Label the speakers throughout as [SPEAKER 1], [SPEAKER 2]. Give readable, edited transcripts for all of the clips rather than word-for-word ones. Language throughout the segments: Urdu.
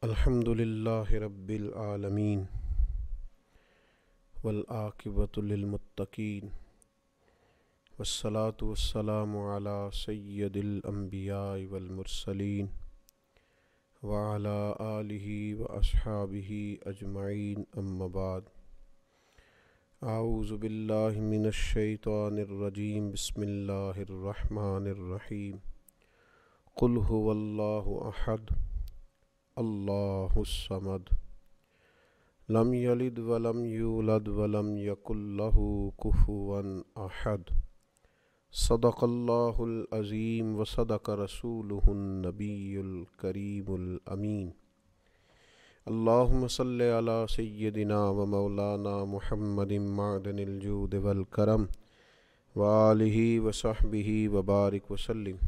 [SPEAKER 1] الحمد للہ رب العالمین والعاقبۃ للمتقین والصلاة والسلام علی سید الانبیاء والمرسلین وعلی آلہ واصحابہ اجمعین اما بعد اعوذ باللہ من الشیطان الرجیم بسم اللہ الرحمن الرحیم قل هو اللہ احد اللہ الصمد لم یلد ولم یولد ولم یکن لہ کفوا احد صدق اللہ العظیم وصدق رسولہ النبی الکریم الامین اللہم صلی علی سیدنا و مولانا محمد معدن الجود والکرم وآلہ وصحبہ وبارک وسلم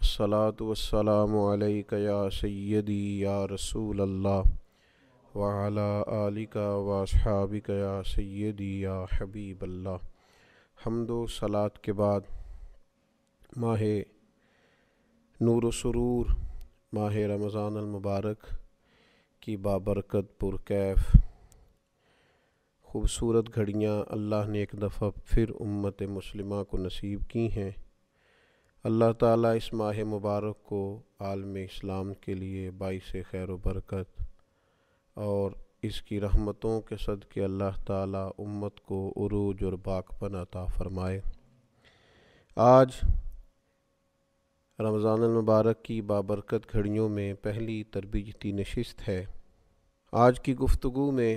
[SPEAKER 1] الصلاۃ والسلام علیک یا سیدی یا رسول اللہ وعلی آلک واصحابک یا سیدی یا حبیب اللہ۔ حمد و صلاۃ کے بعد ماہ نور و سرور، ماہ رمضان المبارک کی بابرکت پرکیف خوبصورت گھڑیاں اللہ نے ایک دفعہ پھر امت مسلمہ کو نصیب کی ہیں۔ اللہ تعالیٰ اس ماہ مبارک کو عالم اسلام کے لیے باعث خیر و برکت اور اس کی رحمتوں کے صدقے اللہ تعالیٰ امت کو عروج اور باقپن عطا فرمائے۔ آج رمضان المبارک کی بابرکت گھڑیوں میں پہلی تربیتی نشست ہے۔ آج کی گفتگو میں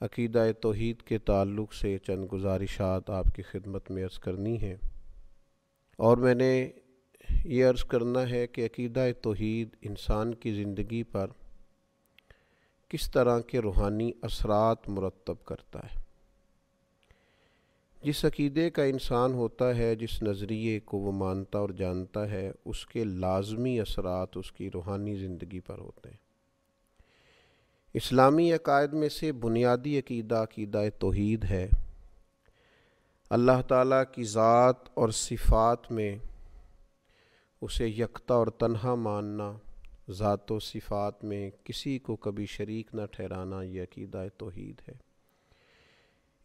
[SPEAKER 1] عقیدہ توحید کے تعلق سے چند گزارشات آپ کی خدمت میں عرض کرنی ہیں، اور میں نے یہ عرض کرنا ہے کہ عقیدہ توحید انسان کی زندگی پر کس طرح کے روحانی اثرات مرتب کرتا ہے۔ جس عقیدے کا انسان ہوتا ہے، جس نظریے کو وہ مانتا اور جانتا ہے، اس کے لازمی اثرات اس کی روحانی زندگی پر ہوتے ہیں۔ اسلامی عقائد میں سے بنیادی عقیدہ عقیدہ توحید ہے۔ اللہ تعالیٰ کی ذات اور صفات میں اسے یکتا اور تنہا ماننا، ذات و صفات میں کسی کو کبھی شریک نہ ٹھہرانا، یہ عقیدہ توحید ہے۔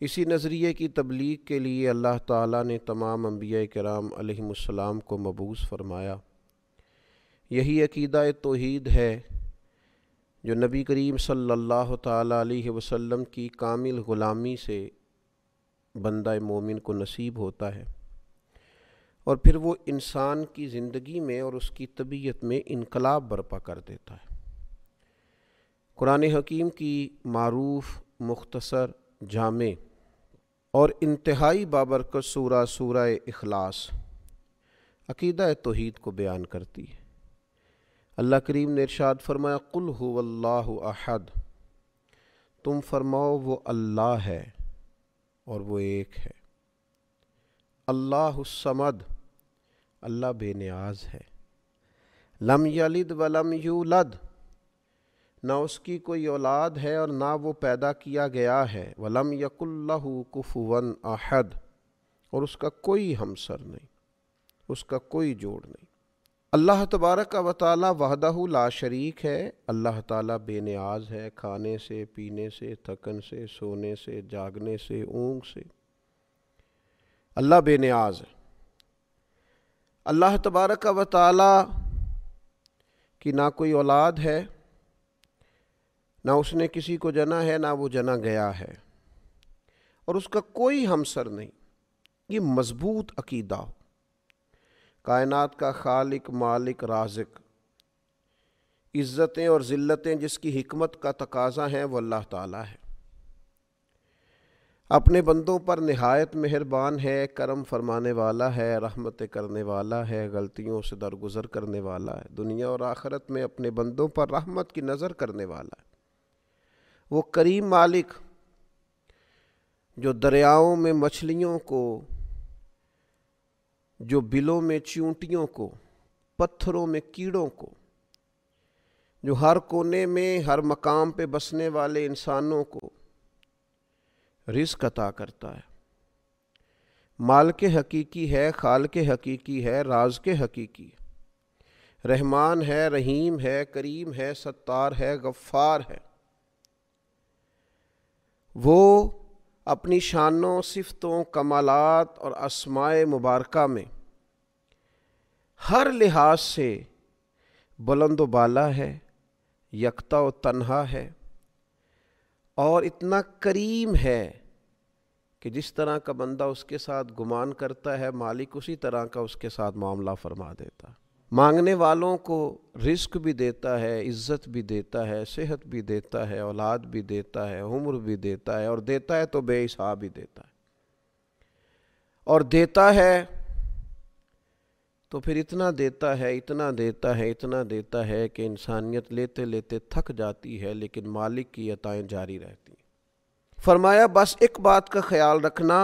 [SPEAKER 1] اسی نظریے کی تبلیغ کے لیے اللہ تعالیٰ نے تمام انبیاء کرام علیہم السلام کو مبعوث فرمایا۔ یہی عقیدہ توحید ہے جو نبی کریم صلی اللہ تعالیٰ علیہ وسلم کی کامل غلامی سے بندہ مومن کو نصیب ہوتا ہے، اور پھر وہ انسان کی زندگی میں اور اس کی طبیعت میں انقلاب برپا کر دیتا ہے۔ قرآن حکیم کی معروف، مختصر، جامع اور انتہائی بابرکت سورہ اخلاص عقیدہ توحید کو بیان کرتی ہے۔ اللہ کریم نے ارشاد فرمایا قل هو اللہ احد، تم فرماؤ وہ اللہ ہے اور وہ ایک ہے۔ اللہ الصمد، اللہ بے نیاز ہے۔ لم یلد ولم یولد، نہ اس کی کوئی اولاد ہے اور نہ وہ پیدا کیا گیا ہے۔ ولم یکن لہ کفوا احد، اور اس کا کوئی ہمسر نہیں، اس کا کوئی جوڑ نہیں۔ اللہ تبارک و تعالی وحدہ لا شریک ہے۔ اللہ تعالیٰ بے نیاز ہے، کھانے سے، پینے سے، تھکن سے، سونے سے، جاگنے سے، اونگ سے۔ اللہ بے نیاز ہے۔ اللہ تبارک و تعالی کی نہ کوئی اولاد ہے، نہ اس نے کسی کو جنا ہے، نہ وہ جنا گیا ہے، اور اس کا کوئی ہمسر نہیں۔ یہ مضبوط عقیدہ ہو۔ کائنات کا خالق، مالک، رازق، عزتیں اور ذلتیں جس کی حکمت کا تقاضا ہیں، وہ اللہ تعالیٰ ہے۔ اپنے بندوں پر نہایت مہربان ہے، کرم فرمانے والا ہے، رحمت کرنے والا ہے، غلطیوں سے درگزر کرنے والا ہے، دنیا اور آخرت میں اپنے بندوں پر رحمت کی نظر کرنے والا ہے۔ وہ کریم مالک جو دریاؤں میں مچھلیوں کو، جو بلوں میں چیونٹیوں کو، پتھروں میں کیڑوں کو، جو ہر کونے میں ہر مقام پہ بسنے والے انسانوں کو رزق عطا کرتا ہے، مالک حقیقی ہے، خالق حقیقی ہے، رازق حقیقی ہے۔ رحمان ہے، رحیم ہے، کریم ہے، ستار ہے، غفار ہے۔ وہ اپنی شانوں، صفتوں، کمالات اور اسماء مبارکہ میں ہر لحاظ سے بلند و بالا ہے، یکتا و تنہا ہے، اور اتنا کریم ہے کہ جس طرح کا بندہ اس کے ساتھ گمان کرتا ہے، مالک اسی طرح کا اس کے ساتھ معاملہ فرما دیتا ہے۔ مانگنے والوں کو رزق بھی دیتا ہے، عزت بھی دیتا ہے، صحت بھی دیتا ہے، اولاد بھی دیتا ہے، عمر بھی دیتا ہے، اور دیتا ہے تو بے حساب ہی دیتا ہے، اور دیتا ہے تو پھر اتنا دیتا ہے، اتنا دیتا ہے، اتنا دیتا ہے کہ انسانیت لیتے لیتے تھک جاتی ہے، لیکن مالک کی عطائیں جاری رہتی ہیں۔ فرمایا بس ایک بات کا خیال رکھنا،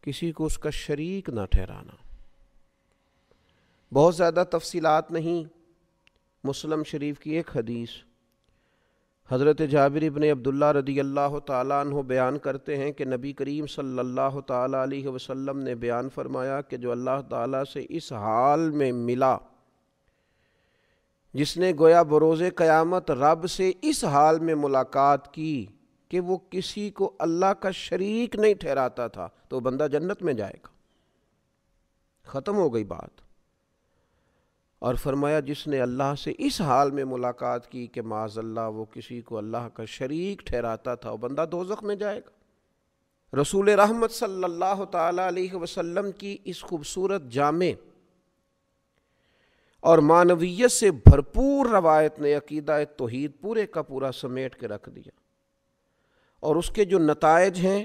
[SPEAKER 1] کسی کو اس کا شریک نہ ٹھہرانا۔ بہت زیادہ تفصیلات نہیں، مسلم شریف کی ایک حدیث، حضرت جابر ابن عبداللہ رضی اللہ تعالیٰ عنہ بیان کرتے ہیں کہ نبی کریم صلی اللہ تعالیٰ علیہ وسلم نے بیان فرمایا کہ جو اللہ تعالیٰ سے اس حال میں ملا، جس نے گویا بروز قیامت رب سے اس حال میں ملاقات کی کہ وہ کسی کو اللہ کا شریک نہیں ٹھہراتا تھا، تو بندہ جنت میں جائے گا۔ ختم ہو گئی بات۔ اور فرمایا جس نے اللہ سے اس حال میں ملاقات کی کہ معاذ اللہ وہ کسی کو اللہ کا شریک ٹھہراتا تھا، وہ بندہ دوزخ میں جائے گا۔ رسول رحمت صلی اللہ تعالیٰ علیہ وسلم کی اس خوبصورت جامع اور معنویت سے بھرپور روایت نے عقیدہ توحید پورے کا پورا سمیٹ کے رکھ دیا، اور اس کے جو نتائج ہیں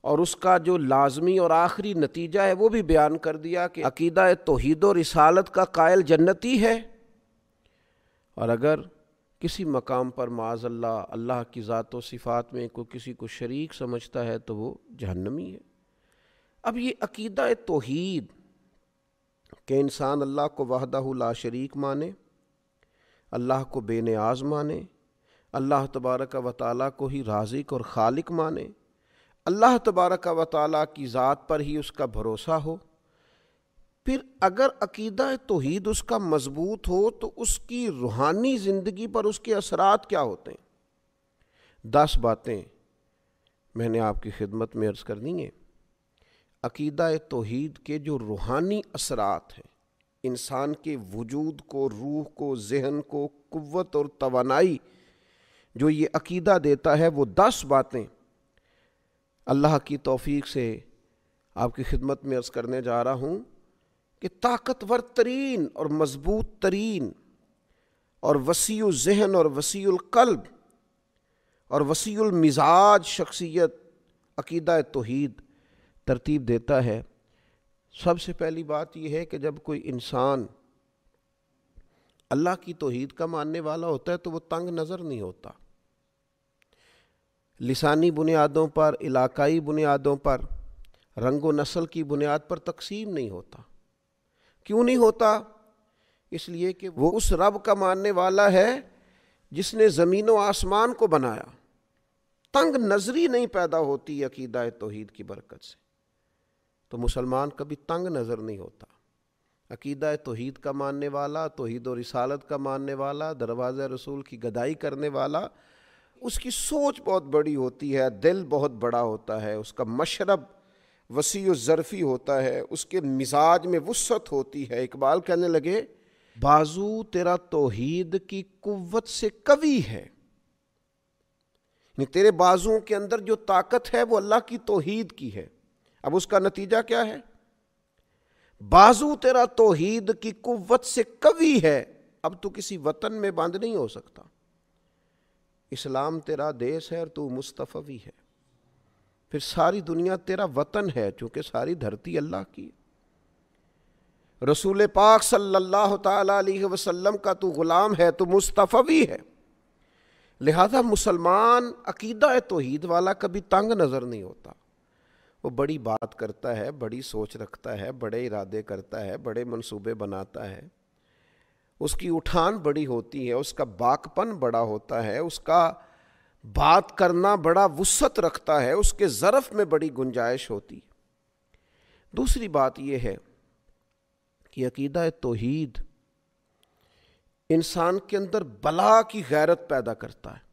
[SPEAKER 1] اور اس کا جو لازمی اور آخری نتیجہ ہے وہ بھی بیان کر دیا کہ عقیدہ توحید و رسالت کا قائل جنتی ہے، اور اگر کسی مقام پر معاذ اللہ اللہ کی ذات و صفات میں کوئی کسی کو شریک سمجھتا ہے تو وہ جہنمی ہے۔ اب یہ عقیدہ توحید کہ انسان اللہ کو وحدہ لا شریک مانے، اللہ کو بے نیاز مانے، اللہ تبارک و تعالیٰ کو ہی رازق اور خالق مانے، اللہ تبارک و تعالیٰ کی ذات پر ہی اس کا بھروسہ ہو، پھر اگر عقیدہ توحید اس کا مضبوط ہو تو اس کی روحانی زندگی پر اس کے اثرات کیا ہوتے ہیں۔ 10 باتیں میں نے آپ کی خدمت میں عرض کرنی ہیں۔ عقیدہ توحید کے جو روحانی اثرات ہیں، انسان کے وجود کو، روح کو، ذہن کو قوت اور توانائی جو یہ عقیدہ دیتا ہے، وہ 10 باتیں اللہ کی توفیق سے آپ کی خدمت میں عرض کرنے جا رہا ہوں کہ طاقتور ترین اور مضبوط ترین اور وسیع الذہن اور وسیع القلب اور وسیع المزاج شخصیت عقیدہ توحید ترتیب دیتا ہے۔ سب سے پہلی بات یہ ہے کہ جب کوئی انسان اللہ کی توحید کا ماننے والا ہوتا ہے تو وہ تنگ نظر نہیں ہوتا، لسانی بنیادوں پر، علاقائی بنیادوں پر، رنگ و نسل کی بنیاد پر تقسیم نہیں ہوتا۔ کیوں نہیں ہوتا؟ اس لیے کہ وہ اس رب کا ماننے والا ہے جس نے زمین و آسمان کو بنایا۔ تنگ نظری نہیں پیدا ہوتی عقیدہ توحید کی برکت سے، تو مسلمان کبھی تنگ نظر نہیں ہوتا۔ عقیدہ توحید کا ماننے والا، توحید و رسالت کا ماننے والا، دروازہ رسول کی گدائی کرنے والا، اس کی سوچ بہت بڑی ہوتی ہے، دل بہت بڑا ہوتا ہے، اس کا مشرب وسیع و ظرفی ہوتا ہے، اس کے مزاج میں وسعت ہوتی ہے۔ اقبال کہنے لگے بازو تیرا توحید کی قوت سے قوی ہے، یعنی تیرے بازوؤں کے اندر جو طاقت ہے وہ اللہ کی توحید کی ہے۔ اب اس کا نتیجہ کیا ہے؟ بازو تیرا توحید کی قوت سے قوی ہے، اب تو کسی وطن میں بند نہیں ہو سکتا۔ اسلام تیرا دیس ہے اور تو مصطفی ہے، پھر ساری دنیا تیرا وطن ہے چونکہ ساری دھرتی اللہ کی ہے۔ رسول پاک صلی اللہ تعالیٰ علیہ وسلم کا تو غلام ہے، تو مصطفی ہے، لہذا مسلمان عقیدہ توحید والا کبھی تنگ نظر نہیں ہوتا۔ وہ بڑی بات کرتا ہے، بڑی سوچ رکھتا ہے، بڑے ارادے کرتا ہے، بڑے منصوبے بناتا ہے، اس کی اٹھان بڑی ہوتی ہے، اس کا باکپن بڑا ہوتا ہے، اس کا بات کرنا بڑا وسعت رکھتا ہے، اس کے ظرف میں بڑی گنجائش ہوتی ہے۔ دوسری بات یہ ہے کہ عقیدہ توحید انسان کے اندر بلا کی غیرت پیدا کرتا ہے،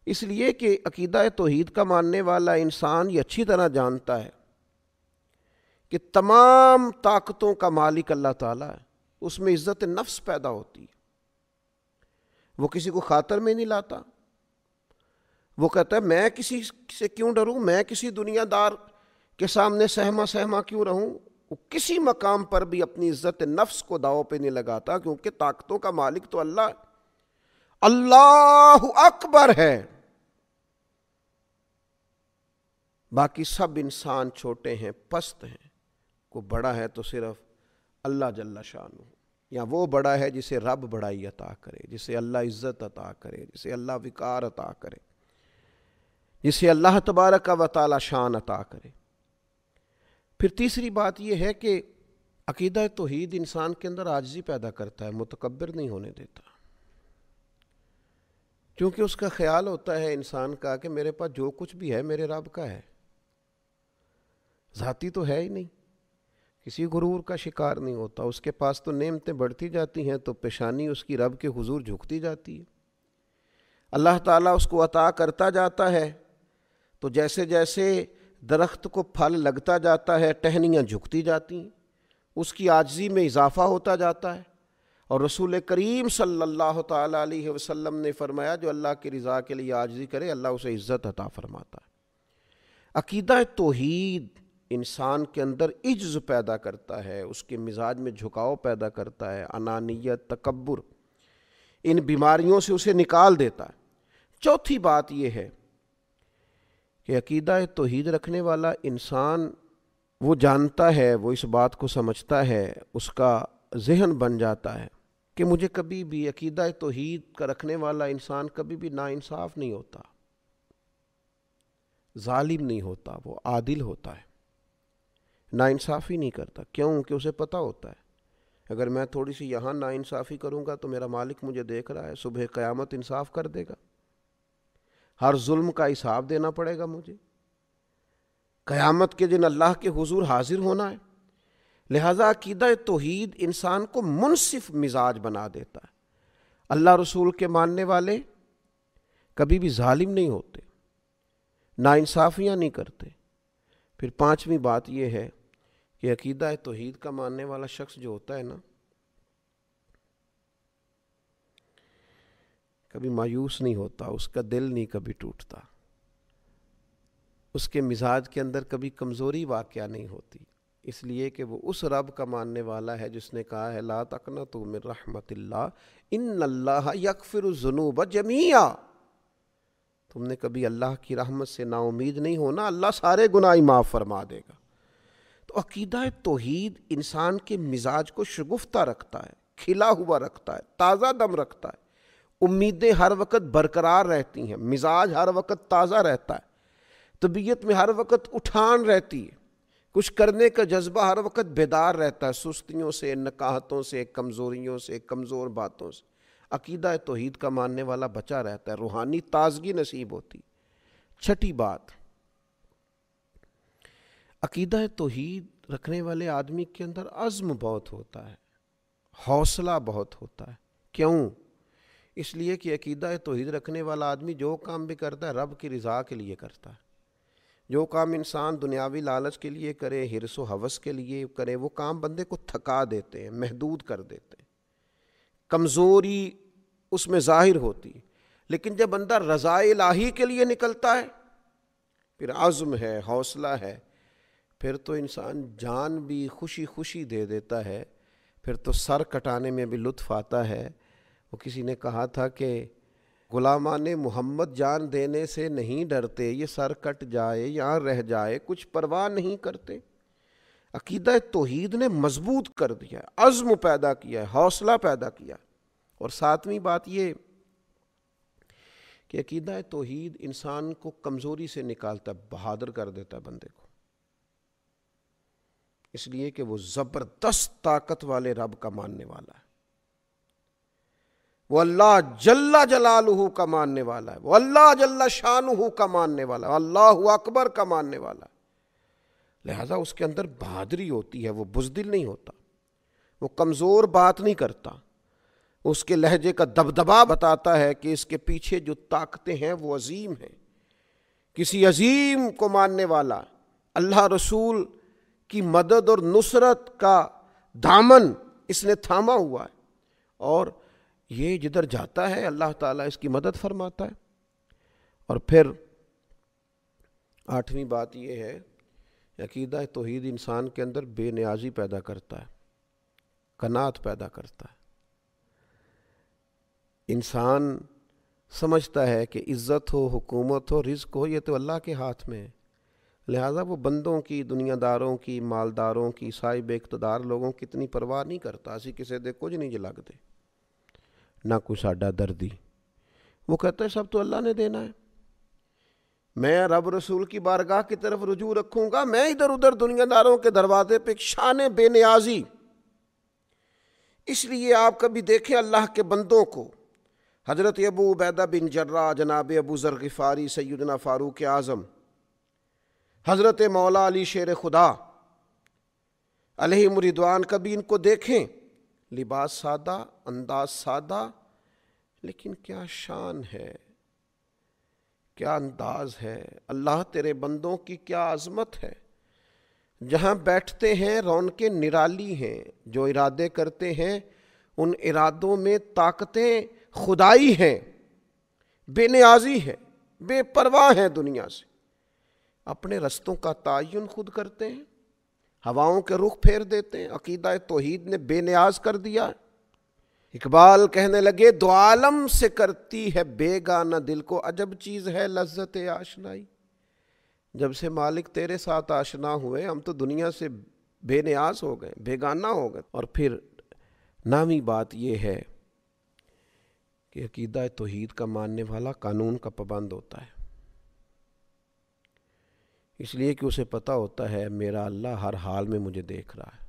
[SPEAKER 1] اس لیے کہ عقیدہ توحید کا ماننے والا انسان یہ اچھی طرح جانتا ہے کہ تمام طاقتوں کا مالک اللہ تعالیٰ ہے، اس میں عزت نفس پیدا ہوتی ہے، وہ کسی کو خاطر میں نہیں لاتا، وہ کہتا ہے میں کسی سے کیوں ڈروں، میں کسی دنیا دار کے سامنے سہما کیوں رہوں، وہ کسی مقام پر بھی اپنی عزت نفس کو داؤ پہ نہیں لگاتا، کیونکہ طاقتوں کا مالک تو اللہ ہے، اللہ اکبر ہے، باقی سب انسان چھوٹے ہیں، پست ہیں، کو بڑا ہے تو صرف اللہ جل شانہ، یا وہ بڑا ہے جسے رب بڑائی عطا کرے، جسے اللہ عزت عطا کرے، جسے اللہ وقار عطا کرے، جسے اللہ تبارک و تعالی شان عطا کرے۔ پھر تیسری بات یہ ہے کہ عقیدہ توحید انسان کے اندر عاجزی پیدا کرتا ہے، متکبر نہیں ہونے دیتا، کیونکہ اس کا خیال ہوتا ہے انسان کا کہ میرے پاس جو کچھ بھی ہے میرے رب کا ہے، ذاتی تو ہے ہی نہیں، کسی غرور کا شکار نہیں ہوتا، اس کے پاس تو نعمتیں بڑھتی جاتی ہیں تو پیشانی اس کی رب کے حضور جھکتی جاتی ہے، اللہ تعالیٰ اس کو عطا کرتا جاتا ہے تو جیسے جیسے درخت کو پھل لگتا جاتا ہے ٹہنیاں جھکتی جاتی ہیں، اس کی عاجزی میں اضافہ ہوتا جاتا ہے، اور رسول کریم صلی اللہ تعالیٰ علیہ وسلم نے فرمایا جو اللہ کی رضا کے لیے عاجزی کرے اللہ اسے عزت عطا فرماتا ہے۔ عقیدہ توحید انسان کے اندر عجز پیدا کرتا ہے، اس کے مزاج میں جھکاؤ پیدا کرتا ہے، انانیت، تکبر، ان بیماریوں سے اسے نکال دیتا ہے۔ چوتھی بات یہ ہے کہ عقیدہ توحید رکھنے والا انسان وہ جانتا ہے، وہ اس بات کو سمجھتا ہے، اس کا ذہن بن جاتا ہے کہ مجھے کبھی بھی عقیدہ توحید کا رکھنے والا انسان کبھی بھی ناانصاف نہیں ہوتا، ظالم نہیں ہوتا، وہ عادل ہوتا ہے، ناانصافی نہیں کرتا۔ کیوں؟ کہ اسے پتہ ہوتا ہے اگر میں تھوڑی سی یہاں ناانصافی کروں گا تو میرا مالک مجھے دیکھ رہا ہے، صبح قیامت انصاف کر دے گا، ہر ظلم کا حساب دینا پڑے گا مجھے، قیامت کے دن اللہ کے حضور حاضر ہونا ہے۔ لہذا عقیدہ توحید انسان کو منصف مزاج بنا دیتا ہے۔ اللہ رسول کے ماننے والے کبھی بھی ظالم نہیں ہوتے، ناانصافیاں نہیں کرتے۔ پھر پانچویں بات یہ ہے کہ عقیدہ توحید کا ماننے والا شخص جو ہوتا ہے نا، کبھی مایوس نہیں ہوتا، اس کا دل نہیں کبھی ٹوٹتا، اس کے مزاج کے اندر کبھی کمزوری واقعہ نہیں ہوتی، اس لیے کہ وہ اس رب کا ماننے والا ہے جس نے کہا ہے لا تقنطوا من رحمت اللہ ان اللہ یغفر الذنوب جمیعا۔ تم نے کبھی اللہ کی رحمت سے نا امید نہیں ہونا، اللہ سارے گناہ معاف فرما دے گا۔ تو عقیدہ توحید انسان کے مزاج کو شگفتہ رکھتا ہے، کھلا ہوا رکھتا ہے، تازہ دم رکھتا ہے، امیدیں ہر وقت برقرار رہتی ہیں، مزاج ہر وقت تازہ رہتا ہے، طبیعت میں ہر وقت اٹھان رہتی ہے، کچھ کرنے کا جذبہ ہر وقت بیدار رہتا ہے، سستیوں سے، نکاہتوں سے، کمزوریوں سے، کمزور باتوں سے۔ عقیدہ توحید کا ماننے والا بچا رہتا ہے، روحانی تازگی نصیب ہوتی۔ چھٹی بات، عقیدہ توحید رکھنے والے آدمی کے اندر عزم بہت ہوتا ہے، حوصلہ بہت ہوتا ہے۔ کیوں؟ اس لیے کہ عقیدہ توحید رکھنے والا آدمی جو کام بھی کرتا ہے رب کی رضا کے لیے کرتا ہے۔ جو کام انسان دنیاوی لالچ کے لیے کرے، حرص و ہوس کے لیے کرے، وہ کام بندے کو تھکا دیتے ہیں، محدود کر دیتے ہیں، کمزوری اس میں ظاہر ہوتی ہے۔ لیکن جب بندہ رضا الہی کے لیے نکلتا ہے، پھر عزم ہے، حوصلہ ہے، پھر تو انسان جان بھی خوشی خوشی دے دیتا ہے، پھر تو سر کٹانے میں بھی لطف آتا ہے۔ وہ کسی نے کہا تھا کہ غلامان محمد جان دینے سے نہیں ڈرتے، یہ سر کٹ جائے یا رہ جائے کچھ پرواہ نہیں کرتے۔ عقیدہ توحید نے مضبوط کر دیا، عزم پیدا کیا، حوصلہ پیدا کیا۔ اور ساتویں بات یہ کہ عقیدہ توحید انسان کو کمزوری سے نکالتا ہے، بہادر کر دیتا ہے بندے کو، اس لیے کہ وہ زبردست طاقت والے رب کا ماننے والا ہے، وہ اللہ جل جلالہ کا ماننے والا ہے، وہ اللہ جل شانہ کا ماننے والا ہے، اللہ اکبر کا ماننے والا ہے۔ لہذا اس کے اندر بہادری ہوتی ہے، وہ بزدل نہیں ہوتا، وہ کمزور بات نہیں کرتا، اس کے لہجے کا دبدبا بتاتا ہے کہ اس کے پیچھے جو طاقتیں ہیں وہ عظیم ہیں، کسی عظیم کو ماننے والا، اللہ رسول کی مدد اور نصرت کا دامن اس نے تھاما ہوا ہے، اور یہ جدھر جاتا ہے اللہ تعالیٰ اس کی مدد فرماتا ہے۔ اور پھر 8ویں بات یہ ہے، عقیدہ توحید انسان کے اندر بے نیازی پیدا کرتا ہے، قناعت پیدا کرتا ہے۔ انسان سمجھتا ہے کہ عزت ہو، حکومت ہو، رزق ہو، یہ تو اللہ کے ہاتھ میں ہے، لہٰذا وہ بندوں کی، دنیا داروں کی، مالداروں کی، صاحب اقتدار لوگوں کی اتنی پرواہ نہیں کرتا۔ اسی کسی دے کچھ نہیں جلگ دے، نہ کوئی ساڈا دردی، وہ کہتا ہے سب تو اللہ نے دینا ہے، میں رب رسول کی بارگاہ کی طرف رجوع رکھوں گا، میں ادھر ادھر دنیا داروں کے دروازے پہ شان بے نیازی۔ اس لیے آپ کبھی دیکھیں اللہ کے بندوں کو، حضرت ابو عبیدہ بن جراح، جناب ابو ذر غفاری، سیدنا فاروق اعظم، حضرت مولا علی شیر خدا علیہم رضوان، کبھی ان کو دیکھیں، لباس سادہ، انداز سادہ، لیکن کیا شان ہے، کیا انداز ہے، اللہ تیرے بندوں کی کیا عظمت ہے۔ جہاں بیٹھتے ہیں رونقیں نرالی ہیں، جو ارادے کرتے ہیں ان ارادوں میں طاقتیں خدائی ہیں، بے نیازی ہے، بے پرواہ ہیں دنیا سے، اپنے رستوں کا تعین خود کرتے ہیں، ہواؤں کے رخ پھیر دیتے ہیں۔ عقیدہ توحید نے بے نیاز کر دیا۔ اقبال کہنے لگے، دو عالم سے کرتی ہے بیگانہ دل کو، عجب چیز ہے لذت آشنائی۔ جب سے مالک تیرے ساتھ آشنا ہوئے، ہم تو دنیا سے بے نیاز ہو گئے، بیگانہ ہو گئے۔ اور پھر 9ویں بات یہ ہے کہ عقیدہ توحید کا ماننے والا قانون کا پابند ہوتا ہے، اس لیے کہ اسے پتہ ہوتا ہے میرا اللہ ہر حال میں مجھے دیکھ رہا ہے،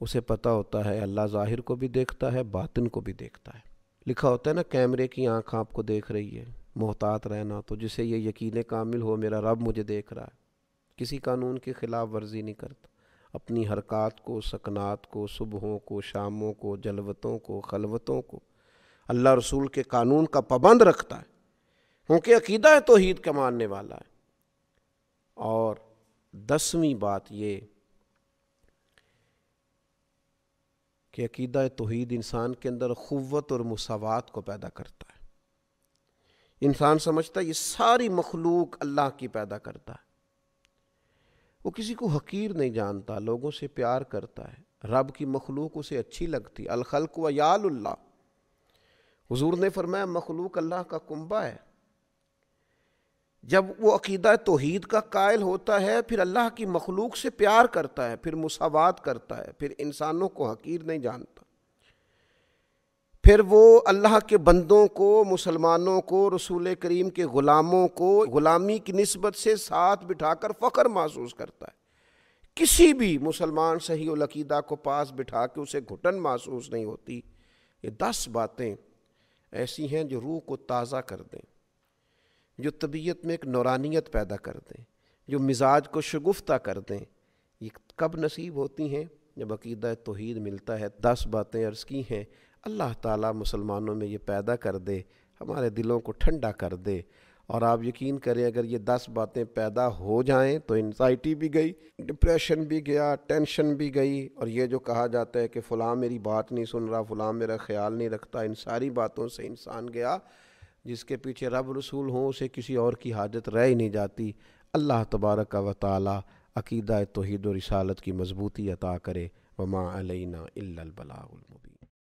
[SPEAKER 1] اسے پتہ ہوتا ہے اللہ ظاہر کو بھی دیکھتا ہے، باطن کو بھی دیکھتا ہے۔ لکھا ہوتا ہے نا، کیمرے کی آنکھ آپ کو دیکھ رہی ہے، محتاط رہنا۔ تو جسے یہ یقین کامل ہو میرا رب مجھے دیکھ رہا ہے، کسی قانون کی خلاف ورزی نہیں کرتا، اپنی حرکات کو، سکنات کو، صبحوں کو، شاموں کو، جلوتوں کو، خلوتوں کو اللہ رسول کے قانون کا پابند رکھتا ہے، کیونکہ عقیدہ توحید کا ماننے والا ہے۔ اور 10ویں بات یہ کہ عقیدہ توحید انسان کے اندر قوت اور مساوات کو پیدا کرتا ہے۔ انسان سمجھتا ہے یہ ساری مخلوق اللہ کی پیدا کرتا ہے، وہ کسی کو حقیر نہیں جانتا، لوگوں سے پیار کرتا ہے، رب کی مخلوق اسے اچھی لگتی۔ الخلق و یال اللہ، حضور نے فرمایا مخلوق اللہ کا کنبہ ہے۔ جب وہ عقیدہ توحید کا قائل ہوتا ہے، پھر اللہ کی مخلوق سے پیار کرتا ہے، پھر مساوات کرتا ہے، پھر انسانوں کو حقیر نہیں جانتا، پھر وہ اللہ کے بندوں کو، مسلمانوں کو، رسول کریم کے غلاموں کو غلامی کی نسبت سے ساتھ بٹھا کر فخر محسوس کرتا ہے۔ کسی بھی مسلمان صحیح العقیدہ کو پاس بٹھا کے اسے گھٹن محسوس نہیں ہوتی۔ یہ 10 باتیں ایسی ہیں جو روح کو تازہ کر دیں، جو طبیعت میں ایک نورانیت پیدا کر دیں، جو مزاج کو شگفتہ کر دیں۔ یہ کب نصیب ہوتی ہیں؟ جب عقیدہ توحید ملتا ہے۔ 10 باتیں عرض کی ہیں، اللہ تعالیٰ مسلمانوں میں یہ پیدا کر دے، ہمارے دلوں کو ٹھنڈا کر دے۔ اور آپ یقین کریں اگر یہ 10 باتیں پیدا ہو جائیں تو انزائٹی بھی گئی، ڈپریشن بھی گیا، ٹینشن بھی گئی، اور یہ جو کہا جاتا ہے کہ فلاں میری بات نہیں سن رہا، فلاں میرا خیال نہیں رکھتا، ان ساری باتوں سے انسان گیا۔ جس کے پیچھے رب رسول ہوں اسے کسی اور کی حاجت رہ ہی نہیں جاتی۔ اللہ تبارک و تعالی عقیدہ توحید و رسالت کی مضبوطی عطا کرے۔ وما علینا الا البلاغ المبین۔